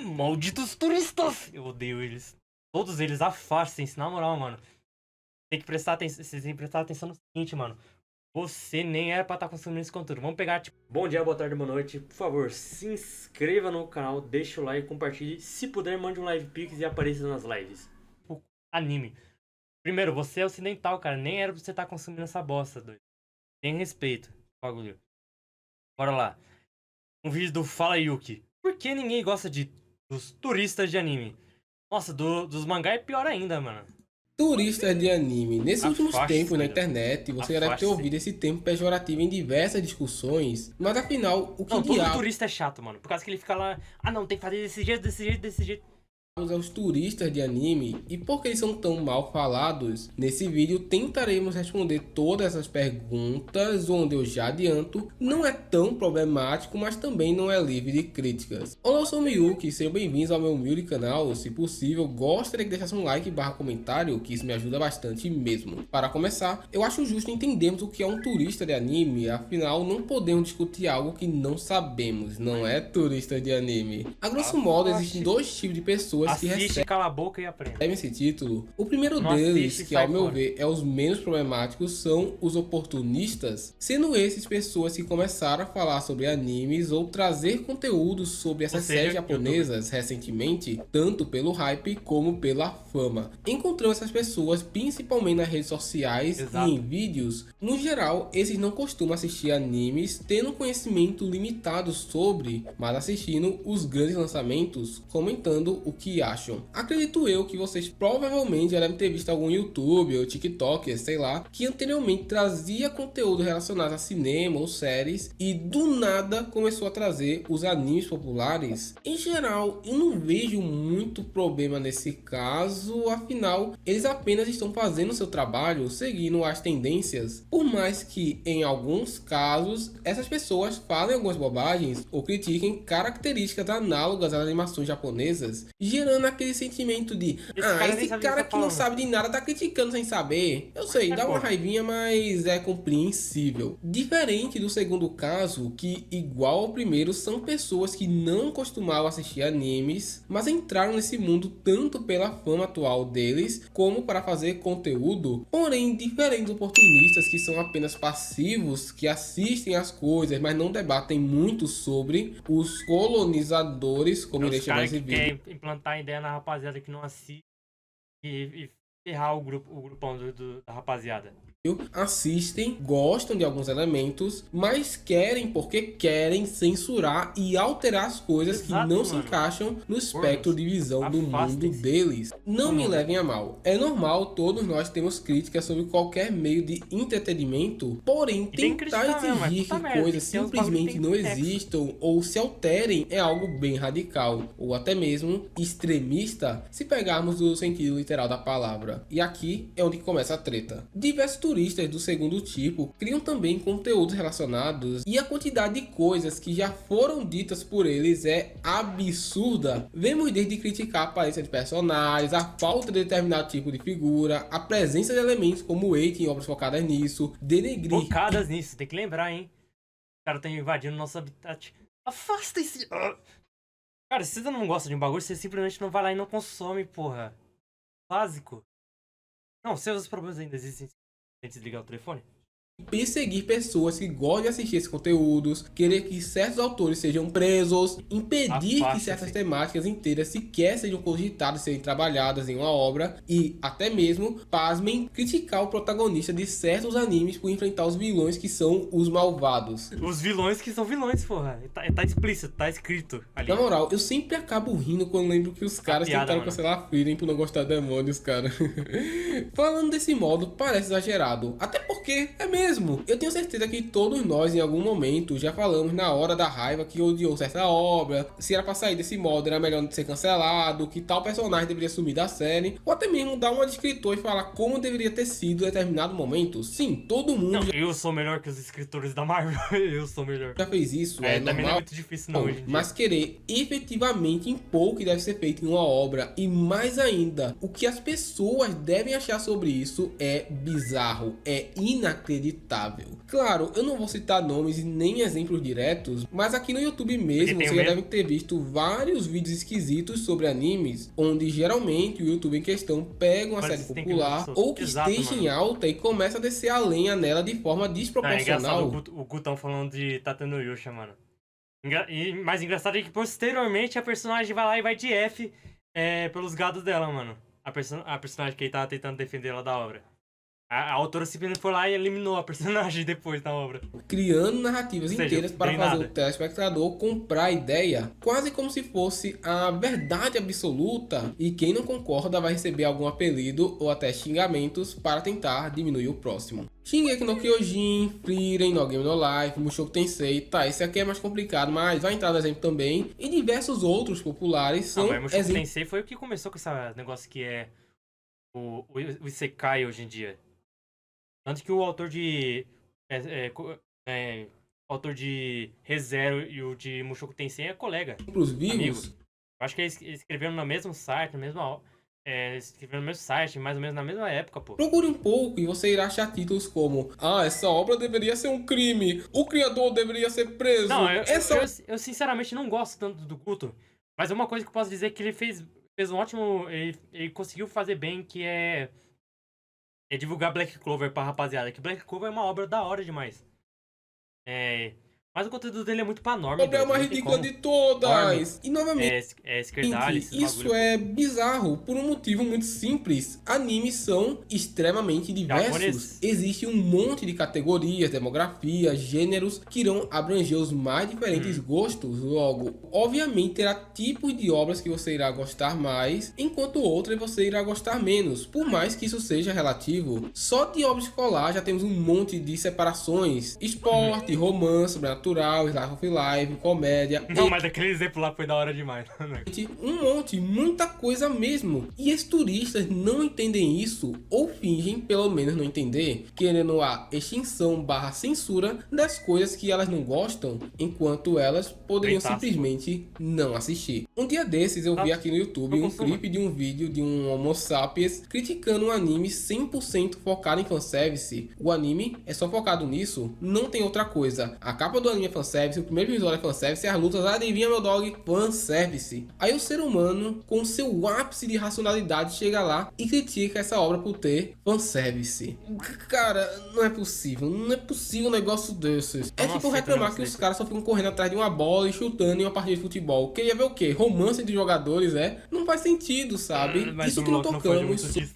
Malditos turistas! Eu odeio eles. Todos eles, afastem-se, na moral, mano. Tem que prestar atenção. Vocês têm que prestar atenção no seguinte, mano. Você nem era pra estar consumindo esse conteúdo. Vamos pegar, tipo... Bom dia, boa tarde, boa noite. Por favor, se inscreva no canal, deixa o like, compartilhe. Se puder, mande um live pix e apareça nas lives. O anime. Primeiro, você é ocidental, cara. Nem era pra você estar consumindo essa bosta, doido. Tem respeito, bagulho. Bora lá. Um vídeo do Fala Yuki. Por que ninguém gosta dos turistas de anime? Nossa, dos mangá é pior ainda, mano. Turistas de anime. Nesses últimos tempos na filho. internet, você já deve ter Afaste-se. ouvido esse termo pejorativo em diversas discussões, mas afinal, o que Não, todo diabos turista é chato, mano. Por causa que ele fica lá... Ah, não, tem que fazer desse jeito, desse jeito, desse jeito. é os turistas de anime e por que eles são tão mal falados? Nesse vídeo tentaremos responder todas essas perguntas, onde eu já adianto, não é tão problemático, mas também não é livre de críticas. Olá, eu sou o Miyuki, sejam bem-vindos ao meu humilde canal. Se possível, gostaria que deixasse um like / comentário, que isso me ajuda bastante mesmo. Para começar, eu acho justo entendermos o que é um turista de anime, afinal não podemos discutir algo que não sabemos, não é turista de anime. A grosso modo, existem dois tipos de pessoas que Assiste, cala a boca e aprenda. recebem esse título. O primeiro Não deles, assiste e que sai ao meu fora. ver é os menos problemáticos, são os oportunistas, sendo esses pessoas que começaram a falar sobre animes ou trazer conteúdos sobre essas Ou seja, séries japonesas recentemente, tanto pelo hype como pela fama. Encontramos essas pessoas principalmente nas redes sociais Exato. e em vídeos. No geral, esses não costumam assistir animes tendo conhecimento limitado sobre, mas assistindo os grandes lançamentos, comentando o que acham. Acredito eu que vocês provavelmente já devem ter visto algum YouTube ou TikTok, sei lá, que anteriormente trazia conteúdo relacionado a cinema ou séries e do nada começou a trazer os animes populares. Em geral, eu não vejo muito problema nesse caso, afinal, eles apenas estão fazendo seu trabalho seguindo as tendências, por mais que em alguns casos essas pessoas falem algumas bobagens ou critiquem características análogas às animações japonesas, gerando aquele sentimento de esse cara que não sabe de nada tá criticando sem saber. Eu sei, dá uma raivinha, mas é compreensível. Diferente do segundo caso, que igual ao primeiro, são pessoas que não costumavam assistir animes, mas entraram nesse mundo tanto pela fama atual deles, como para fazer conteúdo. Porém, diferente dos oportunistas que são apenas passivos, que assistem as coisas, mas não debatem muito sobre, os colonizadores, como irei Os chamar caras esse que vídeo, querem implantar ideia na rapaziada que não assiste e ferrar o grupão da rapaziada. assistem, gostam de alguns elementos, mas querem porque querem censurar e alterar as coisas Exato, que não se mano. encaixam no espectro de visão do mundo Afastem-se. deles. Não me Mundo. levem a mal, é normal, todos nós temos críticas sobre qualquer meio de entretenimento, porém tem que tentar criticar mesmo, mas exigir puta que merda, coisas tem uns bagulho que simplesmente tem não nexo. existam ou se alterem é algo bem radical, ou até mesmo extremista, se pegarmos o sentido literal da palavra. E aqui é onde começa a treta. Diversos turistas do segundo tipo criam também conteúdos relacionados e a quantidade de coisas que já foram ditas por eles é absurda. Vemos desde criticar a aparência de personagens, a falta de determinado tipo de figura, a presença de elementos como Eiki em obras focadas nisso, denegrir Focadas nisso, tem que lembrar, hein? O cara tá invadindo nosso habitat. Afasta-se! Cara, se você não gosta de um bagulho, você simplesmente não vai lá e não consome, porra. Básico. Não, seus problemas ainda existem antes de desligar o telefone? perseguir pessoas que gostam de assistir esses conteúdos, querer que certos autores sejam presos, impedir que Afaste-se. certas temáticas inteiras sequer sejam cogitadas, serem trabalhadas em uma obra e até mesmo, pasmem, criticar o protagonista de certos animes por enfrentar os vilões que são os malvados. Os vilões que são vilões, porra. Tá explícito, tá escrito ali. Na moral, eu sempre acabo rindo quando lembro que os caras piada, tentaram mano. cancelar a Frieren por não gostar de demônios, cara. Falando desse modo, parece exagerado. Até porque é mesmo. Eu tenho certeza que todos nós, em algum momento, já falamos na hora da raiva que odiou certa obra, se era pra sair desse modo era melhor não ser cancelado, que tal personagem deveria sumir da série, ou até mesmo dar uma de escritor e falar como deveria ter sido determinado momento. Sim, todo mundo Não, eu sou melhor que os escritores da Marvel. Eu sou melhor. já fez isso, Também não é normal. muito difícil não, hoje em dia. Mas querer efetivamente impor o que deve ser feito em uma obra e mais ainda, o que as pessoas devem achar sobre isso é bizarro, é inacreditável. inacreditável. Claro, eu não vou citar nomes e nem exemplos diretos, mas aqui no YouTube mesmo você já deve ter visto vários vídeos esquisitos sobre animes, onde geralmente o YouTube em questão pega uma série popular ou que esteja em alta e começa a descer a lenha nela de forma desproporcional. É engraçado o Gutão falando de Tatano Yusha, mano. E mais engraçado é que posteriormente a personagem vai lá e vai de F pelos gados dela, mano. A personagem que ele tava tentando defender lá da obra. A autora simplesmente foi lá e eliminou a personagem depois da obra. Criando narrativas inteiras para fazer o telespectador comprar a ideia, quase como se fosse a verdade absoluta, e quem não concorda vai receber algum apelido ou até xingamentos para tentar diminuir o próximo. Shingeki no Kyojin, Frieren, No Game no Life, Mushoku Tensei, tá, esse aqui é mais complicado, mas vai entrar no exemplo também, e diversos outros populares são exemplos. Mushoku Tensei foi o que começou com esse negócio que é o Isekai hoje em dia. Tanto que o autor de ReZero e o de Mushoku Tensei é colega. Pros vivos. Amigos. Eu acho que eles escreveram no mesmo site, escreveram no mesmo site, mais ou menos na mesma época, pô. Procure um pouco e você irá achar títulos como: ah, essa obra deveria ser um crime, o criador deveria ser preso. Não, eu sinceramente não gosto tanto do Guto, mas é uma coisa que eu posso dizer que ele fez um ótimo... Ele conseguiu fazer bem, que é divulgar Black Clover pra rapaziada, que Black Clover é uma obra da hora demais. Mas o conteúdo dele é muito pra norma. A obra é uma ridícula de todas. E novamente, isso é bizarro por um motivo muito simples. Animes são extremamente diversos. Existe um monte de categorias, demografias, gêneros que irão abranger os mais diferentes gostos. Logo, obviamente terá tipos de obras que você irá gostar mais, enquanto outras você irá gostar menos, por mais que isso seja relativo. Só de obra escolar já temos um monte de separações: esporte, romance, sobrenatural, Slice of Life, comédia. Não, mas aquele exemplo lá foi da hora demais. Um monte, muita coisa mesmo. E esses turistas não entendem isso, ou fingem pelo menos não entender, querendo a extinção / censura das coisas que elas não gostam, enquanto elas poderiam simplesmente não assistir. Um dia desses eu vi aqui no YouTube um clipe de um vídeo de um Homo sapiens criticando um anime 100% focado em fanservice. O anime é só focado nisso, não tem outra coisa. A capa do anime é fanservice, o primeiro visual é fanservice, e as lutas, adivinha meu dog, fanservice. Aí o ser humano, com seu ápice de racionalidade, chega lá e critica essa obra por ter fanservice. Cara, não é possível um negócio desses. É tipo reclamar que os caras só ficam correndo atrás de uma bola e chutando em uma partida de futebol. Queria ver o quê? Romance de jogadores, Não faz sentido, sabe? Isso que não tocamos sobre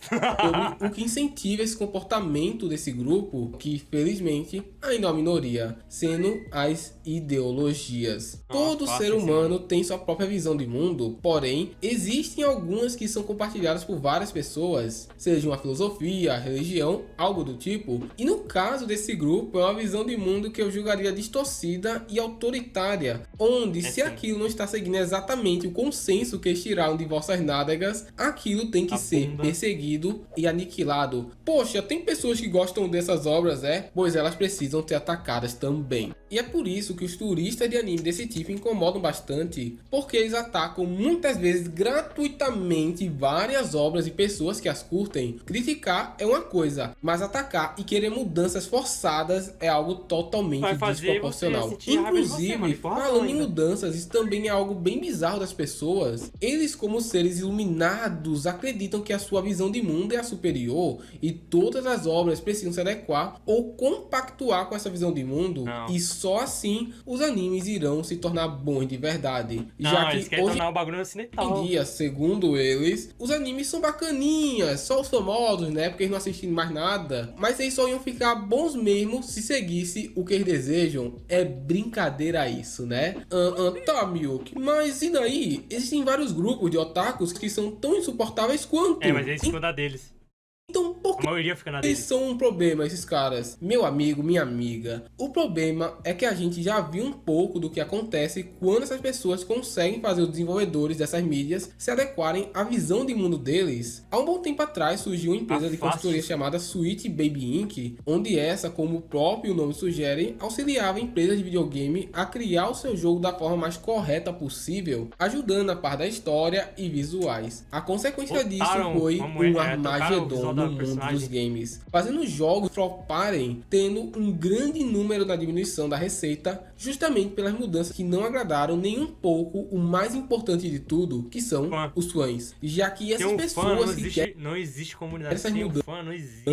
o que incentiva esse comportamento desse grupo, que felizmente ainda é uma minoria, sendo as ideologias. Todo ser humano tem sua própria visão de mundo, porém, existem algumas que são compartilhadas por várias pessoas, seja uma filosofia, religião, algo do tipo. E no caso desse grupo, é uma visão de mundo que eu julgaria distorcida e autoritária, onde se aquilo não está seguindo exatamente o consenso que estiraram de vossas nádegas, aquilo tem que ser perseguido e aniquilado. Poxa, tem pessoas que gostam dessas obras, pois elas precisam ser atacadas também. E é por isso que os turistas de anime desse tipo incomodam bastante, porque eles atacam muitas vezes gratuitamente várias obras e pessoas que as curtem. Criticar é uma coisa, mas atacar e querer mudanças forçadas é algo totalmente desproporcional. Inclusive, falando em mudanças, isso também é algo bem bizarro das pessoas. Eles, como seres iluminados, acreditam que a sua visão de mundo é a superior e todas as obras precisam se adequar ou compactuar com essa visão de mundo, e só assim os animes irão se tornar bons de verdade. Já que hoje em dia, segundo eles, os animes são bacaninhas, só os famosos, porque eles não assistem mais nada, mas eles só iam ficar bons mesmo se seguisse o que eles desejam. É brincadeira isso, tá, Miyuki, mas e daí? Existem vários grupos de otakus que são tão insuportáveis quanto. Mas eles ficam da deles. Então, por que eles são um problema, esses caras? Meu amigo, minha amiga, o problema é que a gente já viu um pouco do que acontece quando essas pessoas conseguem fazer os desenvolvedores dessas mídias se adequarem à visão de mundo deles. Há um bom tempo atrás surgiu uma empresa de consultoria chamada Sweet Baby Inc., onde essa, como o próprio nome sugere, auxiliava empresas de videogame a criar o seu jogo da forma mais correta possível, ajudando a par da história e visuais. A consequência disso foi um Armagedon no mundo mundo dos personagem. games, fazendo os jogos floparem, tendo um grande número na diminuição da receita, justamente pelas mudanças que não agradaram nem um pouco o mais importante de tudo, que são Fã. os fãs. Já que Tem essas um fã, pessoas que querem não existe comunidade. essas Tem um mudanças fã, não existe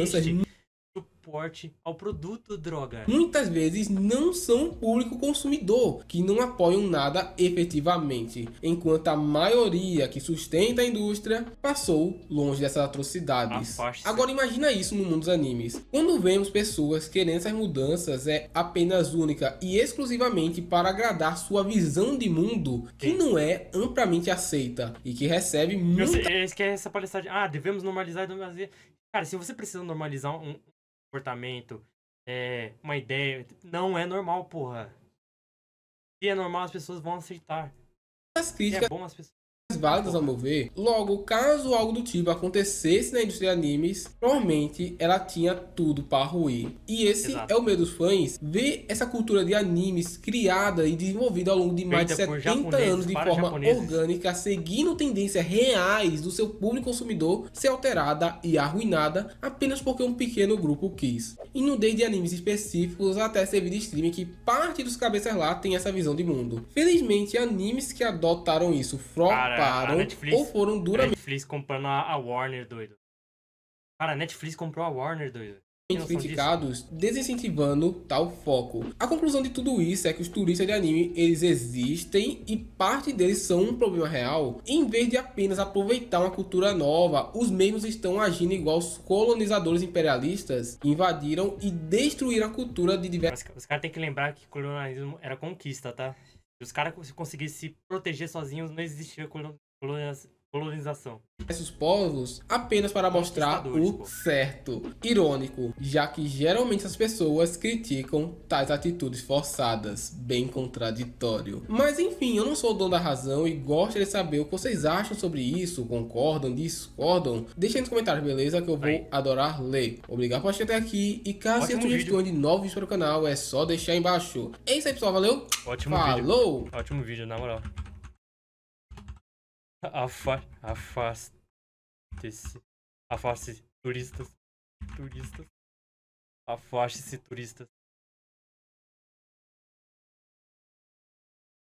suporte ao produto, droga. muitas vezes não são o público consumidor, que não apoiam nada efetivamente, enquanto a maioria que sustenta a indústria passou longe dessas atrocidades. Afaste-se. Agora imagina isso no mundo dos animes. Quando vemos pessoas querendo essas mudanças, é apenas única e exclusivamente para agradar sua visão de mundo, que Sim. não é amplamente aceita e que recebe Eu muita sei, eles querem essa palhaçada de, devemos normalizar e normalizar. Cara, se você precisa normalizar um comportamento, uma ideia, não é normal, porra. Se é normal, as pessoas vão aceitar. Se críticas é bom, as pessoas... válidas ao meu ver. Logo, caso algo do tipo acontecesse na indústria de animes, provavelmente ela tinha tudo para ruir. E esse Exato. é o medo dos fãs, ver essa cultura de animes criada e desenvolvida ao longo de mais de Feita por 70 japoneses anos de para forma japoneses. orgânica, seguindo tendências reais do seu público consumidor, ser alterada e arruinada apenas porque um pequeno grupo quis. Indo desde animes específicos até servir de streaming que parte dos cabeças lá tem essa visão de mundo. Felizmente, animes que adotaram isso Cara, floparam a Netflix, ou foram a duramente Netflix comprando a Warner, doido. Cara, a Netflix comprou a Warner, doido. Tem noção disso? criticados, desincentivando tal foco. A conclusão de tudo isso é que os turistas de anime, eles existem e parte deles são um problema real. Em vez de apenas aproveitar uma cultura nova, os mesmos estão agindo igual os colonizadores imperialistas que invadiram e destruíram a cultura de diversos Os caras têm que lembrar que colonialismo era conquista, tá? Se os caras conseguissem se proteger sozinhos, não existia colonização. povos apenas para mostrar Conquistadores, o pô. certo. Irônico, já que geralmente as pessoas criticam tais atitudes forçadas, bem contraditório. Mas enfim, eu não sou o dono da razão e gostaria de saber o que vocês acham sobre isso, concordam, discordam? Deixem nos comentários, beleza? Que eu vou Aí. adorar ler. Obrigado por assistir até aqui e caso tenha Ótimo sugestões de novos vídeos para o canal, é só deixar aí embaixo. É isso aí, pessoal, valeu? Ótimo vídeo. Falou! Ótimo vídeo, na moral. Afaste-se, turistas. Afaste-se, turistas.